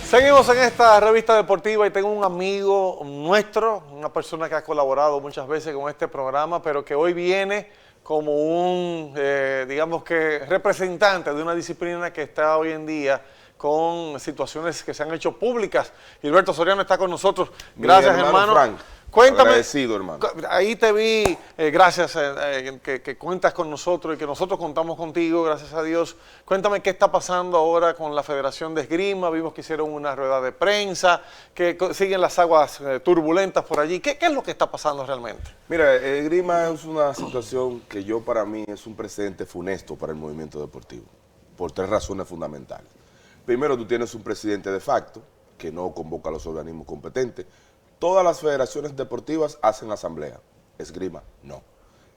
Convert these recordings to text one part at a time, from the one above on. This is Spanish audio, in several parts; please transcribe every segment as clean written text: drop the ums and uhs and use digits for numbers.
Seguimos en esta revista deportiva y tengo un amigo nuestro, una persona que ha colaborado muchas veces con este programa, pero que hoy viene como un, digamos que, representante de una disciplina que está hoy en día con situaciones que se han hecho públicas. Gilberto Soriano está con nosotros. Gracias, hermano. Frank, cuéntame, agradecido, hermano. Ahí te vi, gracias que cuentas con nosotros y que nosotros contamos contigo, gracias a Dios. Cuéntame qué está pasando ahora con la Federación de Esgrima. Vimos que hicieron una rueda de prensa, que siguen las aguas turbulentas por allí. ¿Qué es lo que está pasando realmente? Mira, esgrima es una situación que para mí es un precedente funesto para el movimiento deportivo, por tres razones fundamentales. Primero, tú tienes un presidente de facto que no convoca a los organismos competentes. Todas las federaciones deportivas hacen asamblea, esgrima no.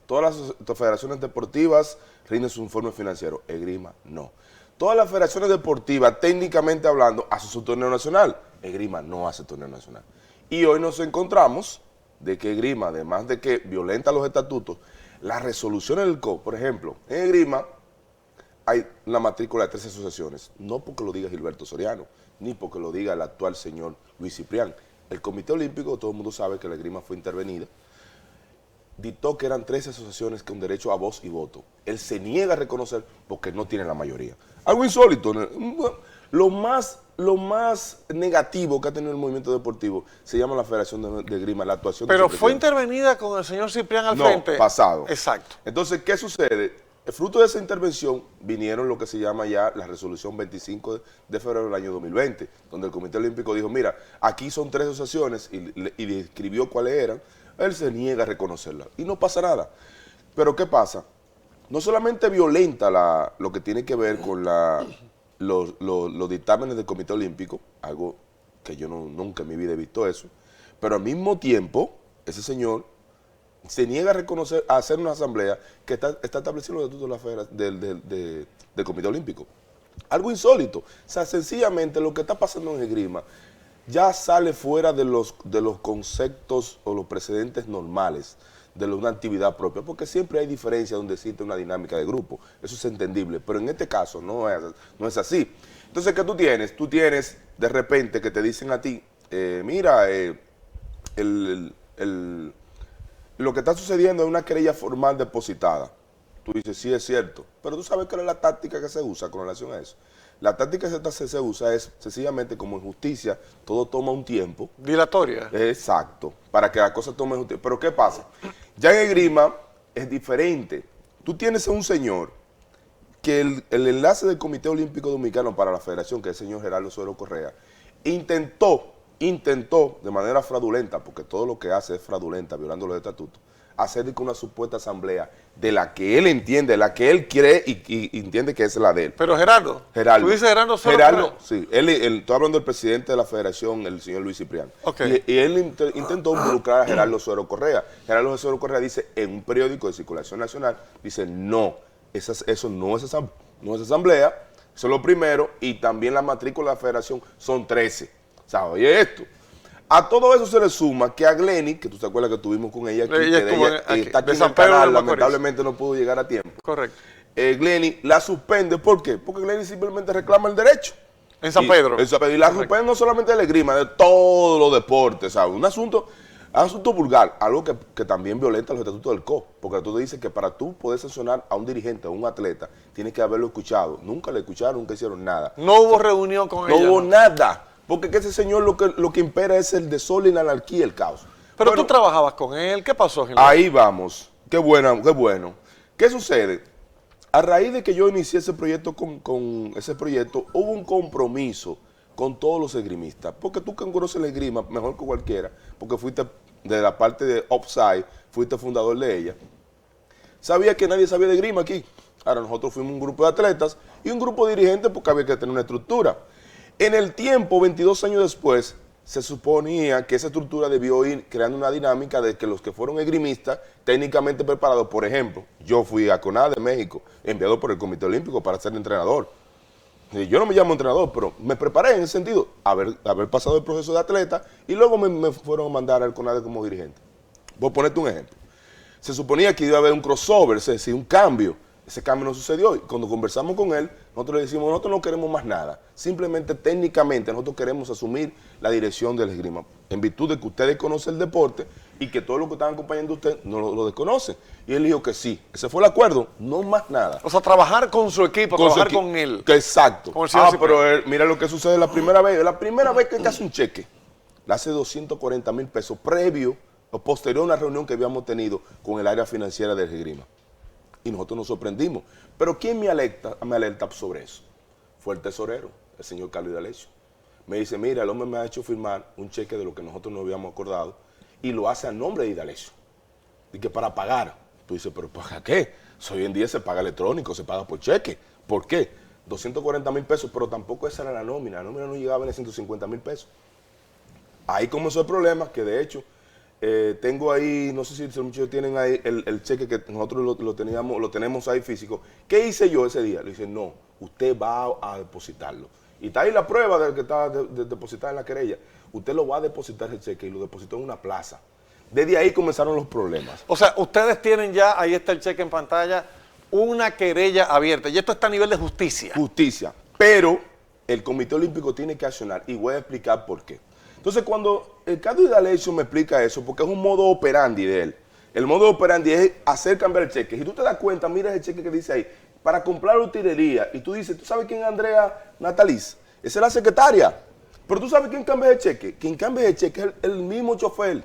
Todas las federaciones deportivas rinden su informe financiero, esgrima no. Todas las federaciones deportivas, técnicamente hablando, hacen su torneo nacional, esgrima no hace torneo nacional. Y hoy nos encontramos de que esgrima, además de que violenta los estatutos, las resoluciones del COE, por ejemplo, en esgrima hay la matrícula de 13 asociaciones, no porque lo diga Gilberto Soriano, ni porque lo diga el actual señor Luis Ciprián. El Comité Olímpico, todo el mundo sabe que la esgrima fue intervenida, dictó que eran 13 asociaciones con derecho a voz y voto. Él se niega a reconocer porque no tiene la mayoría. Algo insólito. Lo más negativo que ha tenido el movimiento deportivo se llama la Federación de Esgrima, la actuación de Pero fue intervenida con el señor Ciprián al frente. No, pasado. Exacto. Entonces, ¿qué sucede? Fruto de esa intervención vinieron lo que se llama ya la resolución 25 de febrero del año 2020, donde el Comité Olímpico dijo, mira, aquí son 3 asociaciones y describió cuáles eran. Él se niega a reconocerlas y no pasa nada. Pero ¿qué pasa? No solamente violenta lo que tiene que ver con los dictámenes del Comité Olímpico, algo que yo nunca en mi vida he visto eso, pero al mismo tiempo, ese señor se niega a reconocer, a hacer una asamblea que está estableciendo los estatutos del Comité Olímpico. Algo insólito. O sea, sencillamente lo que está pasando en esgrima ya sale fuera de los conceptos o los precedentes normales de una actividad propia, porque siempre hay diferencias donde existe una dinámica de grupo. Eso es entendible, pero en este caso no es así. Entonces, ¿qué tú tienes? Tú tienes de repente que te dicen a ti, mira, lo que está sucediendo es una querella formal depositada. Tú dices, sí es cierto, pero tú sabes cuál es la táctica que se usa con relación a eso. La táctica que se usa es sencillamente como en justicia, todo toma un tiempo. Dilatoria. Exacto, para que la cosa tome un tiempo. Pero ¿qué pasa? Ya en esgrima es diferente. Tú tienes a un señor que el enlace del Comité Olímpico Dominicano para la Federación, que es el señor Gerardo Suero Correa, intentó de manera fraudulenta, porque todo lo que hace es fraudulenta, violando los estatutos, hacer una supuesta asamblea de la que él entiende, la que él cree y entiende que es la de él. Pero Gerardo. Tú dices Gerardo Suero Correa. Sí, estoy hablando del presidente de la federación, el señor Luis Ciprián. Okay. Y él intentó involucrar a Gerardo Suero Correa. Gerardo Suero Correa dice en un periódico de circulación nacional, dice no, eso no es asamblea, eso es lo primero, y también la matrícula de la federación son 13. O sea, oye esto. A todo eso se le suma que a Glenny, que tú te acuerdas que estuvimos con ella aquí, está aquí en el canal, lamentablemente no pudo llegar a tiempo. Correcto. Glenny la suspende, ¿por qué? Porque Glenny simplemente reclama el derecho. En San Pedro. Y la suspende no solamente de la esgrima, de todos los deportes, ¿sabes? Un asunto vulgar, algo que también violenta los estatutos del COE, porque tú te dices que para tú poder sancionar a un dirigente, a un atleta, tienes que haberlo escuchado. Nunca le escucharon, nunca hicieron nada. No hubo reunión con ella. No hubo nada. Porque ese señor lo que impera es el desorden, la anarquía, el caos. Pero tú trabajabas con él, ¿qué pasó, Gilberto? Ahí vamos, qué bueno. ¿Qué sucede? A raíz de que yo inicié ese proyecto, con ese proyecto, hubo un compromiso con todos los esgrimistas, porque tú que conoces la esgrima mejor que cualquiera, porque fuiste de la parte de Offside, fuiste fundador de ella, sabía que nadie sabía de esgrima aquí. Ahora nosotros fuimos un grupo de atletas y un grupo de dirigentes porque había que tener una estructura. En el tiempo, 22 años después, se suponía que esa estructura debió ir creando una dinámica de que los que fueron esgrimistas, técnicamente preparados, por ejemplo, yo fui a CONADE de México, enviado por el Comité Olímpico para ser entrenador. Yo no me llamo entrenador, pero me preparé en ese sentido, haber pasado el proceso de atleta y luego me fueron a mandar al CONADE como dirigente. Voy a ponerte un ejemplo. Se suponía que iba a haber un crossover, es decir, un cambio. Ese cambio no sucedió y cuando conversamos con él, nosotros le decimos, nosotros no queremos más nada. Simplemente, técnicamente, nosotros queremos asumir la dirección del esgrima, en virtud de que ustedes conocen el deporte y que todos los que están acompañando a usted no lo desconocen. Y él dijo que sí. Ese fue el acuerdo, no más nada. O sea, trabajar con su equipo, trabajar con él. Exacto. Con el señor pero mira lo que sucede la primera vez. La primera vez que él hace un cheque, le hace 240,000 pesos previo o posterior a una reunión que habíamos tenido con el área financiera del esgrima. Y nosotros nos sorprendimos. Pero ¿quién me alerta sobre eso? Fue el tesorero, el señor Carlos D'Alessio. Me dice, mira, el hombre me ha hecho firmar un cheque de lo que nosotros no habíamos acordado y lo hace a nombre de D'Alessio. Y que para pagar. Tú dices, ¿pero para qué? Hoy en día se paga electrónico, se paga por cheque. ¿Por qué? 240,000 pesos, pero tampoco esa era la nómina. La nómina no llegaba a 150,000 pesos. Ahí comenzó el problema, que de hecho, tengo ahí, no sé si los muchachos tienen ahí el cheque que nosotros lo tenemos ahí físico. ¿Qué hice yo ese día? Le dije, no, usted va a depositarlo. Y está ahí la prueba de que está depositada en la querella. Usted lo va a depositar el cheque y lo depositó en una plaza. Desde ahí comenzaron los problemas. O sea, ustedes tienen ya, ahí está el cheque en pantalla, una querella abierta. Y esto está a nivel de justicia. Justicia. Pero el Comité Olímpico tiene que accionar y voy a explicar por qué. Entonces, cuando el Carlos D'Alessio me explica eso, porque es un modo operandi de él. El modo operandi es hacer cambiar el cheque. Si tú te das cuenta, mira el cheque que dice ahí, para comprar utilería, y tú dices, ¿tú sabes quién es Andrea Nataliz? Esa es la secretaria. Pero ¿tú sabes quién cambia el cheque? Quien cambia el cheque es el mismo chofer.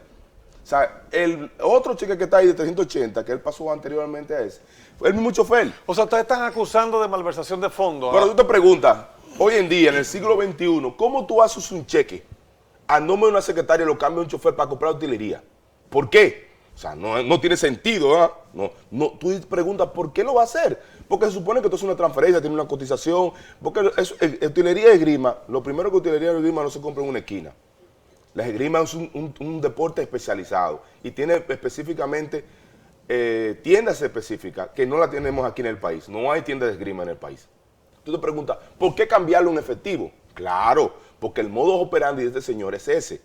O sea, el otro cheque que está ahí de 380, que él pasó anteriormente a ese, fue el mismo chofer. O sea, ustedes están acusando de malversación de fondos. Pero tú te preguntas, hoy en día, en el siglo XXI, ¿cómo tú haces un cheque a nombre de una secretaria y lo cambia un chofer para comprar utilería? ¿Por qué? O sea, no tiene sentido, ¿verdad? No, tú preguntas, ¿por qué lo va a hacer? Porque se supone que esto es una transferencia, tiene una cotización, porque utilería y esgrima, lo primero que utilería y esgrima no se compra en una esquina. La esgrima es un deporte especializado y tiene específicamente tiendas específicas que no la tenemos aquí en el país. No hay tiendas de esgrima en el país. Tú te preguntas, ¿por qué cambiarlo en efectivo? Claro, porque el modus operandi de este señor es ese.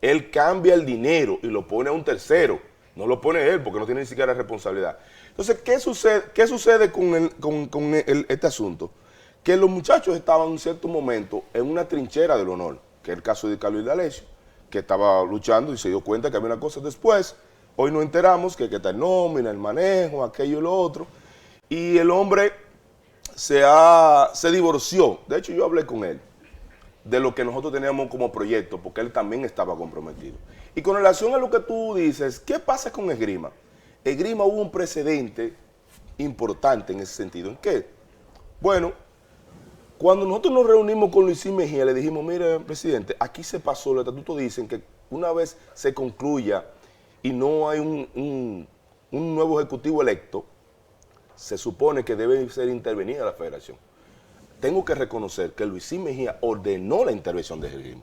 Él cambia el dinero y lo pone a un tercero. No lo pone él porque no tiene ni siquiera responsabilidad. Entonces, ¿qué sucede con este asunto? Que los muchachos estaban en un cierto momento en una trinchera del honor, que es el caso de Carlos D'Alessio, que estaba luchando y se dio cuenta que había una cosa después. Hoy nos enteramos que está el nómina, el manejo, aquello y lo otro. Y el hombre se divorció. De hecho, yo hablé con él de lo que nosotros teníamos como proyecto, porque él también estaba comprometido. Y con relación a lo que tú dices, ¿qué pasa con esgrima? Esgrima hubo un precedente importante en ese sentido. ¿En qué? Bueno, cuando nosotros nos reunimos con Luisín Mejía, le dijimos, mire, presidente, aquí se pasó, los estatutos dicen que una vez se concluya y no hay un nuevo ejecutivo electo, se supone que debe ser intervenida la federación. Tengo que reconocer que Luisín Mejía ordenó la intervención de esgrima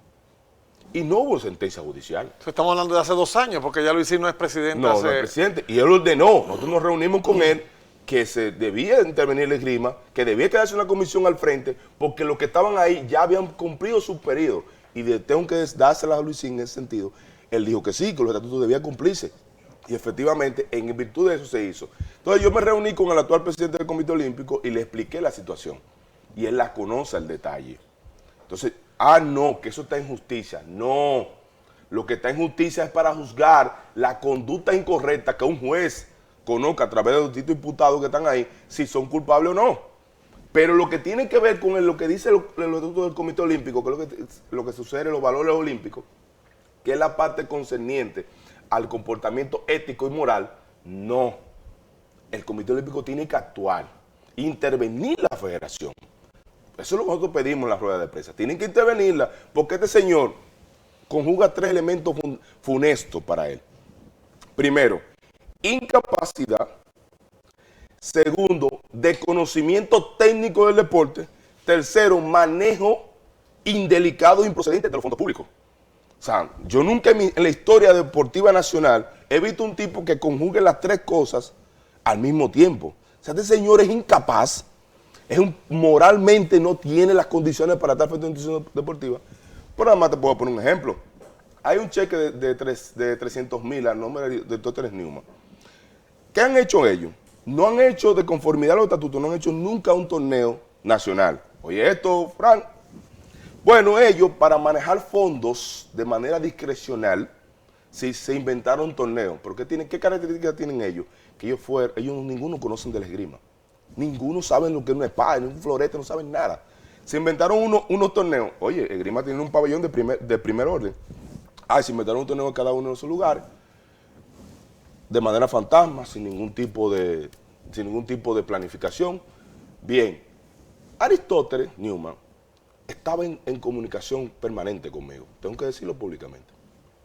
y no hubo sentencia judicial. Estamos hablando de hace 2 años, porque ya Luisín no es presidente. No es presidente. Y él ordenó, nosotros nos reunimos con él, que se debía intervenir la esgrima, que debía quedarse una comisión al frente, porque los que estaban ahí ya habían cumplido su periodo. Y tengo que dársela a Luisín en ese sentido. Él dijo que sí, que los estatutos debían cumplirse. Y efectivamente, en virtud de eso se hizo. Entonces yo me reuní con el actual presidente del Comité Olímpico y le expliqué la situación. Y él la conoce al detalle. Entonces, no, que eso está en justicia. No, lo que está en justicia es para juzgar la conducta incorrecta que un juez conozca a través de los distintos imputados que están ahí, si son culpables o no. Pero lo que tiene que ver con lo que dice el estatuto del Comité Olímpico, que es lo que sucede en los valores olímpicos, que es la parte concerniente al comportamiento ético y moral, no. El Comité Olímpico tiene que actuar, intervenir la federación. Eso es lo que nosotros pedimos en la rueda de prensa. Tienen que intervenirla porque este señor conjuga 3 elementos funestos para él. Primero, incapacidad. Segundo, desconocimiento técnico del deporte. Tercero, manejo indelicado e improcedente de los fondos públicos. O sea, yo nunca en la historia deportiva nacional he visto un tipo que conjugue las 3 cosas al mismo tiempo. O sea, este señor es incapaz, moralmente no tiene las condiciones para estar frente a una institución deportiva. Pero además te puedo poner un ejemplo. Hay un cheque de 300,000 al nombre de Tóteres Newman. ¿Qué han hecho ellos? No han hecho, de conformidad a los estatutos, no han hecho nunca un torneo nacional. Oye esto, Frank. Bueno, ellos para manejar fondos de manera discrecional, si se inventaron torneos. ¿Pero qué características tienen ellos? Que ellos ninguno conocen de la esgrima. Ninguno sabe lo que es una espada, ni un florete, no saben nada. Se inventaron unos torneos. Oye, esgrima tiene un pabellón de primer orden. Se inventaron un torneo en cada uno de esos lugares, de manera fantasma, sin ningún tipo de planificación. Bien, Aristóteles Newman estaba en comunicación permanente conmigo, tengo que decirlo públicamente.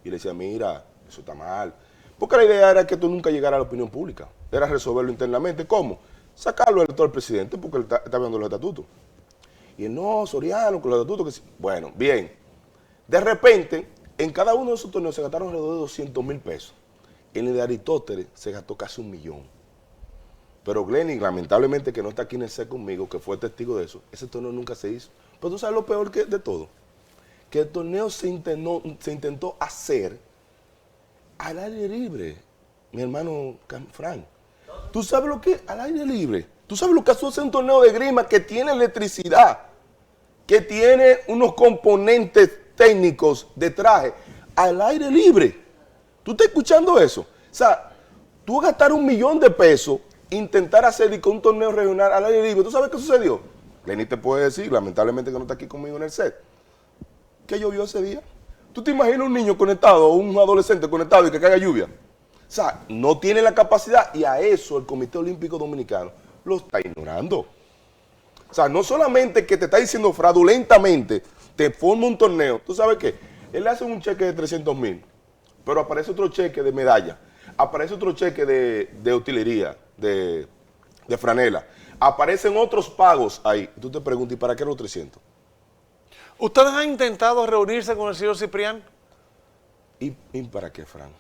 Y le decía, mira, eso está mal. Porque la idea era que tú nunca llegaras a la opinión pública, era resolverlo internamente. ¿Cómo? Sacarlo electo al presidente porque él está viendo los estatutos. Y él, no, Soriano, con los estatutos que sí. Bueno, bien. De repente, en cada uno de esos torneos se gastaron alrededor de 200,000 pesos. En el de Aristóteles se gastó casi 1,000,000. Pero Glenny, lamentablemente que no está aquí en el set conmigo, que fue testigo de eso, ese torneo nunca se hizo. Pero tú sabes lo peor de todo, que el torneo se intentó hacer al aire libre, mi hermano Frank. ¿Tú sabes lo que es al aire libre? ¿Tú sabes lo que hace un torneo de esgrima que tiene electricidad, que tiene unos componentes técnicos de traje al aire libre? ¿Tú estás escuchando eso? O sea, tú gastar 1,000,000 de pesos, intentar hacer con un torneo regional al aire libre. ¿Tú sabes qué sucedió? Lenny te puede decir, lamentablemente que no está aquí conmigo en el set, que llovió ese día. ¿Tú te imaginas un niño conectado o un adolescente conectado y que caiga lluvia? O sea, no tiene la capacidad y a eso el Comité Olímpico Dominicano lo está ignorando. O sea, no solamente que te está diciendo fraudulentamente, te forma un torneo. ¿Tú sabes qué? Él le hace un cheque de 300,000, pero aparece otro cheque de medalla, aparece otro cheque de utilería, de franela, aparecen otros pagos ahí. Tú te preguntas, ¿y para qué los 300? ¿Ustedes han intentado reunirse con el señor Ciprián? ¿Y para qué, Fran?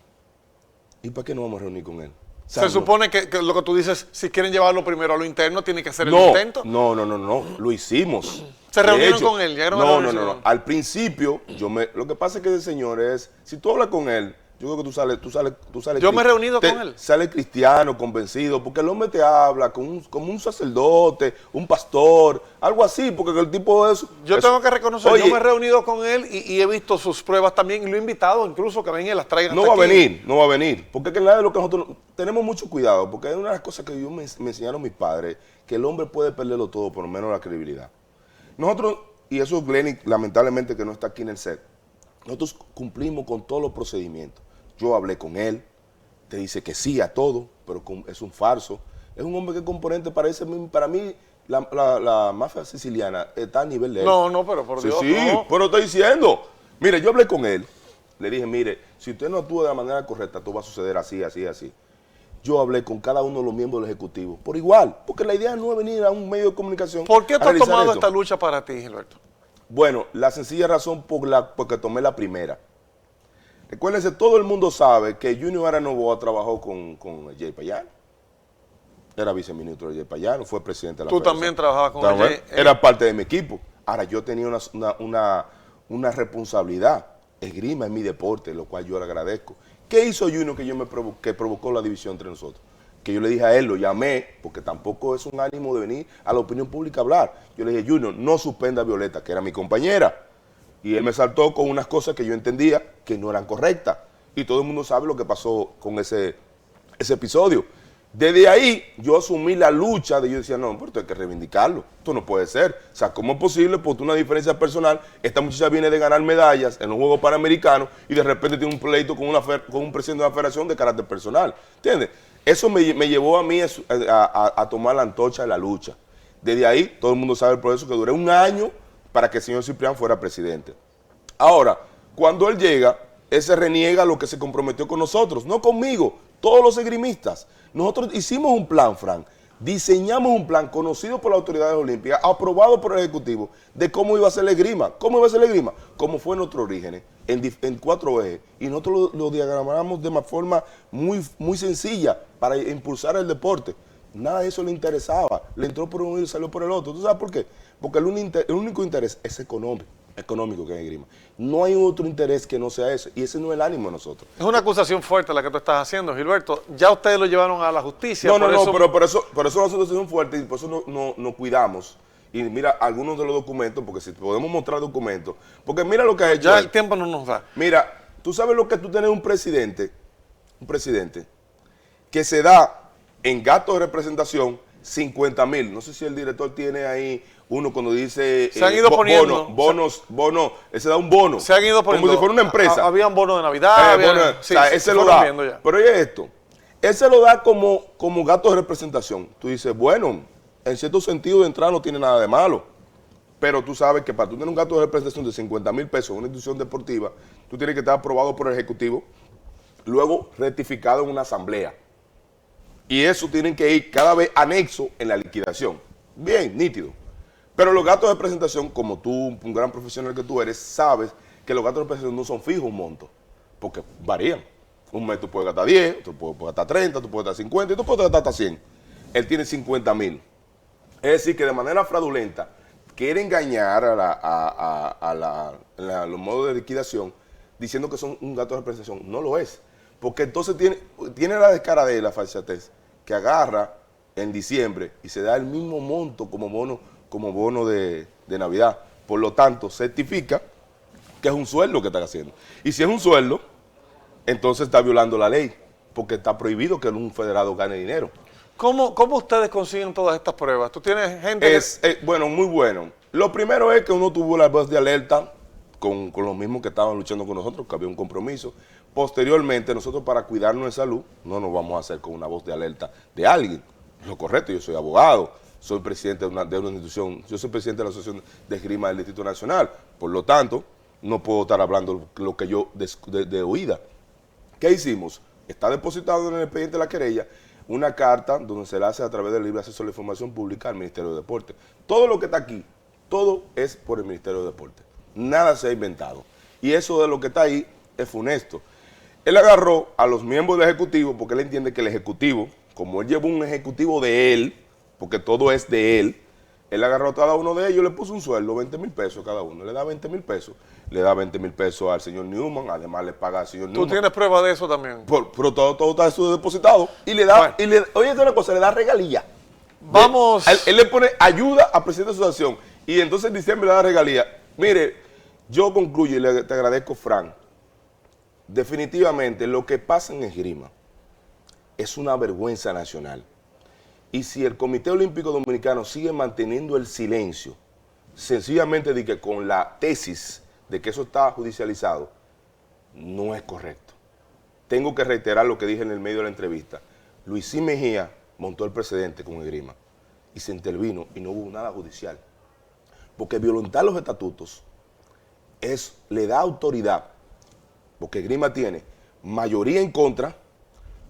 ¿Y para qué no vamos a reunir con él? O sea, Se supone que lo que tú dices, si quieren llevarlo primero a lo interno, tiene que hacer el intento. No, lo hicimos. ¿Se reunieron con él? No. Al principio, lo que pasa es que ese señor si tú hablas con él, yo creo que tú sales. Yo me he reunido con él. Sale cristiano, convencido, porque el hombre te habla como un sacerdote, un pastor, algo así, porque el tipo de eso. Yo tengo que reconocer, yo me he reunido con él y he visto sus pruebas también y lo he invitado incluso que venga y las traigan. No va a venir, porque es que nada de lo que nosotros tenemos mucho cuidado, porque hay una de las cosas que me enseñaron mis padres, que el hombre puede perderlo todo, por lo menos la credibilidad. Nosotros, y eso es Glenny, lamentablemente que no está aquí en el set, nosotros cumplimos con todos los procedimientos. Yo hablé con él, te dice que sí a todo, pero es un farso. Es un hombre que es componente, para mí, la mafia siciliana está a nivel de él. No, pero por Dios. Sí, no. pero estoy diciendo. Mire, yo hablé con él, le dije, mire, si usted no actúa de la manera correcta, todo va a suceder así, así, así. Yo hablé con cada uno de los miembros del Ejecutivo, por igual, porque la idea no es venir a un medio de comunicación. ¿Por qué tú has tomado esta lucha para ti, Gilberto? Bueno, la sencilla razón porque tomé la primera. Recuérdense, todo el mundo sabe que Junior Ara Novoa trabajó con Jay Payano. Era viceministro de Jay Payano, fue presidente de la Tú federación. también trabajabas con Jay. Era parte de mi equipo. Ahora, yo tenía una responsabilidad. Esgrima es mi deporte, lo cual yo le agradezco. ¿Qué hizo Junior que provocó la división entre nosotros? Que yo le dije a él, lo llamé, porque tampoco es un ánimo de venir a la opinión pública a hablar. Yo le dije, Junior, no suspenda a Violeta, que era mi compañera. Y él me saltó con unas cosas que yo entendía que no eran correctas. Y todo el mundo sabe lo que pasó con ese episodio. Desde ahí yo asumí la lucha yo decía, no, pero esto hay que reivindicarlo. Esto no puede ser. O sea, ¿cómo es posible? Por una diferencia personal, esta muchacha viene de ganar medallas en los Juegos Panamericanos y de repente tiene un pleito con un presidente de la federación de carácter personal. ¿Entiendes? Eso me llevó a mí a tomar la antorcha de la lucha. Desde ahí, todo el mundo sabe el proceso que duré 1 año para que el señor Ciprián fuera presidente. Ahora, cuando él llega, él se reniega a lo que se comprometió con nosotros, no conmigo, todos los esgrimistas. Nosotros hicimos un plan, Frank, diseñamos un plan conocido por las autoridades olímpicas, aprobado por el Ejecutivo, de cómo iba a ser la esgrima. ¿Cómo iba a ser la esgrima? Como fue nuestro origen, en 4 ejes. Y nosotros lo diagramamos de una forma muy sencilla para impulsar el deporte. Nada de eso le interesaba. Le entró por uno y salió por el otro. ¿Tú sabes por qué? Porque el único interés es económico que hay en esgrima. No hay otro interés que no sea ese. Y ese no es el ánimo de nosotros. Es una acusación fuerte la que tú estás haciendo, Gilberto. Ya ustedes lo llevaron a la justicia. No, pero por eso es una situación fuerte y por eso nos cuidamos. Y mira algunos de los documentos, porque si podemos mostrar documentos, porque mira lo que ha hecho Ya él. el tiempo no nos da. Mira, tú sabes lo que tú tienes un presidente que se da en gastos de representación 50,000. No sé si el director tiene ahí uno cuando dice se han ido poniendo bonos, se da un bono. Se han ido poniendo. Como si fuera una empresa. Habían bonos de Navidad. Sí, o sea, ese lo da. Pero oye esto, ese lo da como gastos de representación. Tú dices, bueno, en cierto sentido de entrada no tiene nada de malo. Pero tú sabes que para tú tener un gasto de representación de 50,000 pesos en una institución deportiva, tú tienes que estar aprobado por el Ejecutivo, luego rectificado en una asamblea. Y eso tienen que ir cada vez anexo en la liquidación. Bien, nítido. Pero los gastos de presentación, como tú, un gran profesional que tú eres, sabes que los gastos de presentación no son fijos un monto, porque varían. Un mes tú puedes gastar 10, otro puedes gastar 30, tú puedes gastar 50 y tú puedes gastar hasta 100. Él tiene 50,000. Es decir, que de manera fraudulenta quiere engañar a los modos de liquidación diciendo que son un gasto de presentación. No lo es. Porque entonces tiene la descaradera, la falsatez, que agarra en diciembre y se da el mismo monto como bono de Navidad. Por lo tanto, certifica que es un sueldo que están haciendo. Y si es un sueldo, entonces está violando la ley, porque está prohibido que un federado gane dinero. ¿Cómo ustedes consiguen todas estas pruebas? ¿Tú tienes gente Bueno, muy bueno. Lo primero es que uno tuvo la voz de alerta con los mismos que estaban luchando con nosotros, que había un compromiso. Posteriormente, nosotros para cuidarnos de salud, no nos vamos a hacer con una voz de alerta de alguien. Lo correcto, yo soy abogado, soy presidente de una institución, yo soy presidente de la Asociación de Esgrima del Distrito Nacional, por lo tanto, no puedo estar hablando lo que yo de oída. ¿Qué hicimos? Está depositado en el expediente de la querella una carta donde se la hace a través del libre acceso a la información pública al Ministerio de Deporte. Todo lo que está aquí, todo es por el Ministerio de Deporte. Nada se ha inventado. Y eso de lo que está ahí es funesto. Él agarró a los miembros del Ejecutivo porque él entiende que el Ejecutivo, como él llevó un Ejecutivo de él, porque todo es de él agarró a cada uno de ellos, le puso un sueldo, 20,000 pesos cada uno, le da 20,000 pesos. Le da 20,000 pesos al señor Newman, además le paga al señor Newman. ¿Tú tienes prueba de eso también? Pero todo está eso depositado. Y le da, bueno. Oye, una cosa, le da regalía. Vamos. Él le pone ayuda a presidente de la asociación y entonces en diciembre le da regalía. Mire, yo concluyo y te agradezco, Fran. Definitivamente lo que pasa en esgrima es una vergüenza nacional. Y si el Comité Olímpico Dominicano sigue manteniendo el silencio, sencillamente de que con la tesis de que eso está judicializado, no es correcto. Tengo que reiterar lo que dije en el medio de la entrevista. Luisín Mejía montó el precedente con esgrima y se intervino y no hubo nada judicial. Porque violentar los estatutos le da autoridad, porque esgrima tiene mayoría en contra,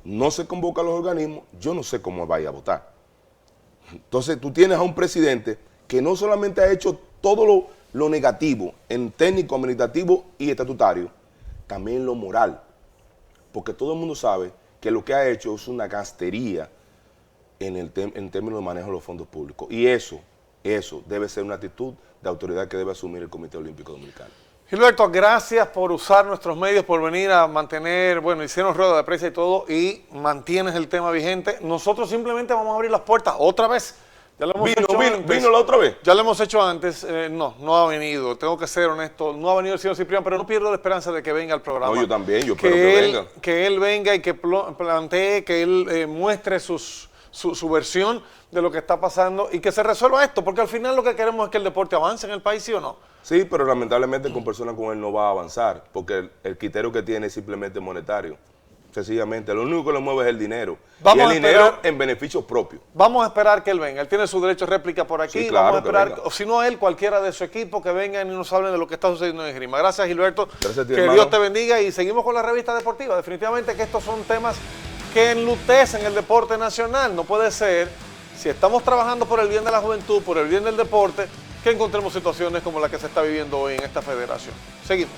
no se convoca a los organismos, yo no sé cómo vaya a votar. Entonces tú tienes a un presidente que no solamente ha hecho todo lo negativo en técnico, administrativo y estatutario, también lo moral, porque todo el mundo sabe que lo que ha hecho es una gastería en términos de manejo de los fondos públicos, y eso debe ser una actitud de autoridad que debe asumir el Comité Olímpico Dominicano. Gilberto, gracias por usar nuestros medios, por venir a mantener, bueno, hicieron rueda de prensa y todo, y mantienes el tema vigente. Nosotros simplemente vamos a abrir las puertas otra vez. Ya lo hemos hecho antes. ¿Vino la otra vez? Ya lo hemos hecho antes. No ha venido. Tengo que ser honesto. No ha venido el señor Ciprián, pero no pierdo la esperanza de que venga al programa. No, yo también. Yo espero que venga. Que él venga y que plantee, que él muestre su versión de lo que está pasando y que se resuelva esto, porque al final lo que queremos es que el deporte avance en el país, ¿sí o no? Sí, pero lamentablemente con personas como él no va a avanzar, porque el criterio que tiene es simplemente monetario. Sencillamente, lo único que lo mueve es el dinero. Y el dinero en beneficio propio. Vamos a esperar que él venga. Él tiene su derecho de réplica por aquí. Sí, claro, vamos a esperar, o si no él, cualquiera de su equipo, que vengan y nos hablen de lo que está sucediendo en esgrima. Gracias, Gilberto. Gracias a ti, que hermano. Dios te bendiga y seguimos con la revista deportiva. Definitivamente que estos son temas que enlutecen el deporte nacional. No puede ser, si estamos trabajando por el bien de la juventud, por el bien del deporte, que encontremos situaciones como la que se está viviendo hoy en esta federación. Seguimos.